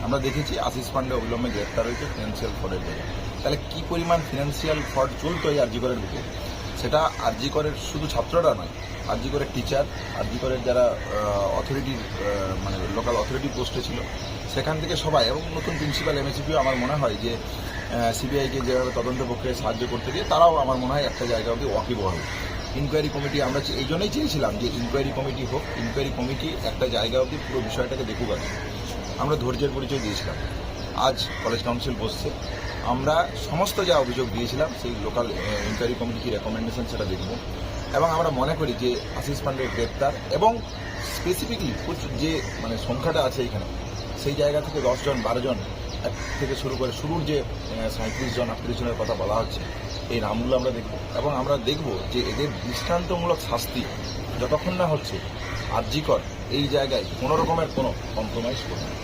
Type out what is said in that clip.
আমরা দেখেছি আশিস পান্ডে অবিলম্বে গ্রেপ্তার হয়েছে ফিনান্সিয়াল ফ্রডের জন্য। তাহলে কী পরিমাণ ফিনান্সিয়াল ফ্রড চলতো এই আরজি করের বুকে, সেটা আরজি করের শুধু ছাত্ররা নয়, আরজি করের টিচার, আরজি করের যারা অথরিটির মানে লোকাল অথরিটি পোস্টে ছিল সেখান থেকে সবাই, এবং নতুন প্রিন্সিপাল এমএসিপিও আমার মনে হয় যে সিবিআইকে যেভাবে তদন্ত প্রক্রিয়ায় সাহায্য করতে গিয়ে তারাও আমার মনে হয় একটা জায়গা অবধি ওয়াকিবহাল। ইনকোয়ারি কমিটি আমরা এই জন্যই চেয়েছিলাম যে ইনকোয়ারি কমিটি হোক, ইনকোয়ারি কমিটি একটা জায়গা অবধি পুরো বিষয়টাকে দেখুক। আগে আমরা ধৈর্যের পরিচয় দিয়েছিলাম। আজ কলেজ কাউন্সিল বসছে, আমরা সমস্ত যা অভিযোগ দিয়েছিলাম সেই লোকাল ইনকোয়ারি কমিটি কি রেকমেন্ডেশন সেটা দেখব, এবং আমরা মনে করি যে আশিস পান্ডের গ্রেপ্তার এবং স্পেসিফিকলি যে মানে সংখ্যাটা আছে এখানে, সেই জায়গা থেকে 10 জন 12 জন এক থেকে শুরু করে শুরুর যে 37 জন 38 জনের কথা বলা হচ্ছে, এই নামগুলো আমরা দেখব, এবং আমরা দেখব যে এদের দৃষ্টান্তমূলক শাস্তি যতক্ষণ না হচ্ছে আরজি কর এই জায়গায় কোনো রকমের কোনো কম্প্রোমাইজ করবে না।